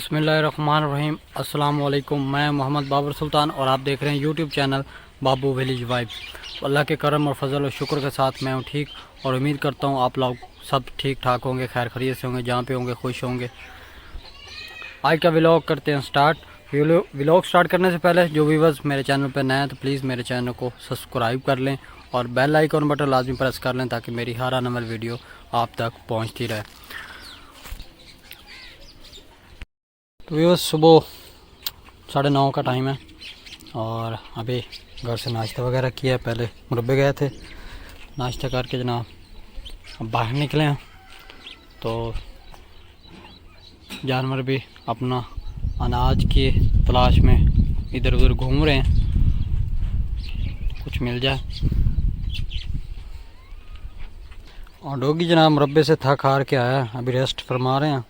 बिस्मिल्लाहिर्रहमानिर्रहीम। अस्सलाम वालेकुम। मैं मोहम्मद बाबर सुल्तान और आप देख रहे हैं यूट्यूब चैनल बाबू विलेज वाइब्स। अल्लाह के करम और फजल और शुक्र के साथ मैं हूँ ठीक, और उम्मीद करता हूँ आप लोग सब ठीक ठाक होंगे, खैर खैरियत से होंगे, जहाँ पे होंगे खुश होंगे। आज का व्लॉग करते हैं स्टार्ट। व्लॉग स्टार्ट करने से पहले जो व्यूवर्स मेरे चैनल पर नए हैं तो प्लीज़ मेरे चैनल को सब्सक्राइब कर लें और बेल आइकन बटन लाजमी प्रेस कर लें ताकि मेरी हर आने वाली वीडियो आप तक पहुँचती रहे। तो व्यूअर्स सुबह 9:30 का टाइम है और अभी घर से नाश्ता वगैरह किया है। पहले मुरब्बे गए थे, नाश्ता करके जनाब अब बाहर निकले हैं। तो जानवर भी अपना अनाज की तलाश में इधर उधर घूम रहे हैं, कुछ मिल जाए। और डॉगी जनाब मुरब्बे से थक हार के आया, अभी रेस्ट फरमा रहे हैं।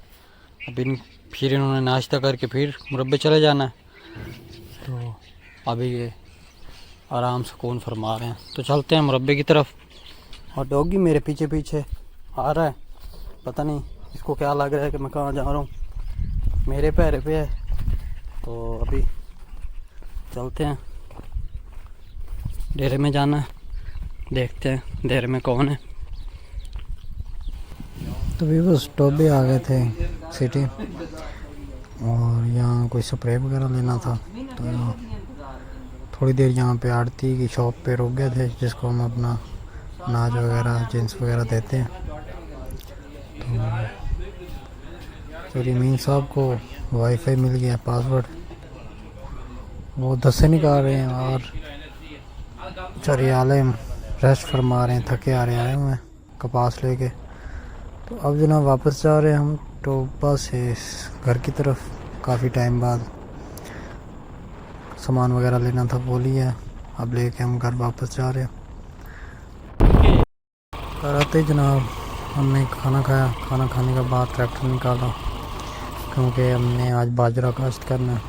अभी फिर इन्होंने नाश्ता करके फिर मुरब्बे चले जाना है, तो अभी ये आराम सुकून फरमा रहे हैं। तो चलते हैं मुरब्बे की तरफ। और डॉगी मेरे पीछे पीछे आ रहा है, पता नहीं इसको क्या लग रहा है कि मैं कहाँ जा रहा हूँ, मेरे पैर पे है। तो अभी चलते हैं, डेरे में जाना है, देखते हैं डेरे में कौन है। तो भी बस टोबे आ गए थे सिटी, और यहाँ कोई स्प्रे वगैरह लेना था। तो थोड़ी देर यहाँ पे आड़ती की शॉप पे रुक गए थे, जिसको हम अपना अनाज वगैरह जींस वगैरह देते हैं। तो रीमीन साहब को वाईफाई मिल गया, पासवर्ड वो 10 से निकाल रहे हैं और चरियाले रेस्ट फरमा रहे हैं, थके आ रहे आए हुए हैं कपास लेके। तो अब जनाब वापस जा रहे हैं हम टोबा से घर की तरफ। काफ़ी टाइम बाद सामान वगैरह लेना था, वो लिया, अब लेके हम घर वापस जा रहे हैं। घर आते ही जनाब हमने खाना खाया। खाना खाने के बाद ट्रैक्टर निकाला, क्योंकि हमने आज बाजरा काश्त करना है।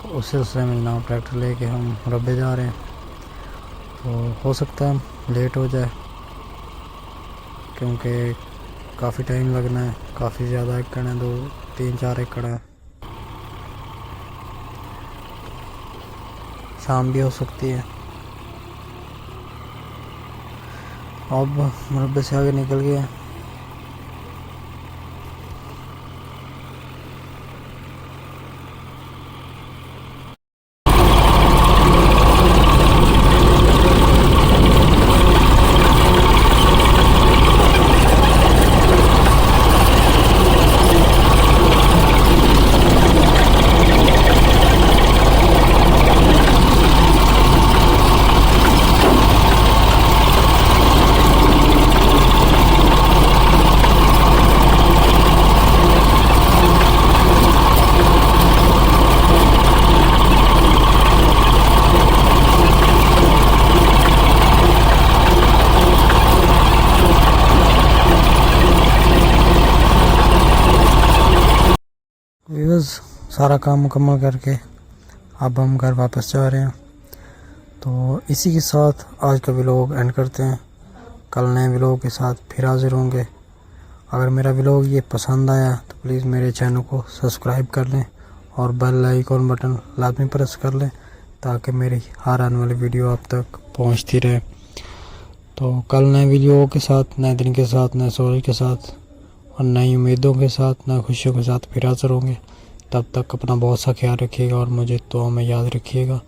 तो उस सिलसिले में जनाब ट्रैक्टर लेके हम मुरब्बे जा रहे हैं। तो हो सकता है लेट हो जाए, क्योंकि काफ़ी टाइम लगना है, काफ़ी ज़्यादा एकड़ है, 2-3-4 एकड़ है। शाम भी हो सकती है। अब मुरब्बे से आगे निकल गए। सारा काम मुकम्मल करके अब हम घर वापस जा रहे हैं। तो इसी के साथ आज का व्लॉग एंड करते हैं। कल नए व्लॉग के साथ फिर हाजिर होंगे। अगर मेरा व्लॉग ये पसंद आया तो प्लीज़ मेरे चैनल को सब्सक्राइब कर लें और बेल आइकन बटन लाजमी प्रेस कर लें, ताकि मेरी हर आने वाली वीडियो आप तक पहुंचती रहे। तो कल नए वीडियो के साथ, नए दिन के साथ, नए सोच के साथ और नई उम्मीदों के साथ, नई खुशियों के साथ फिर हाजिर होंगे। तब तक अपना बहुत सा ख्याल रखिएगा और मुझे दुआ में याद रखिएगा।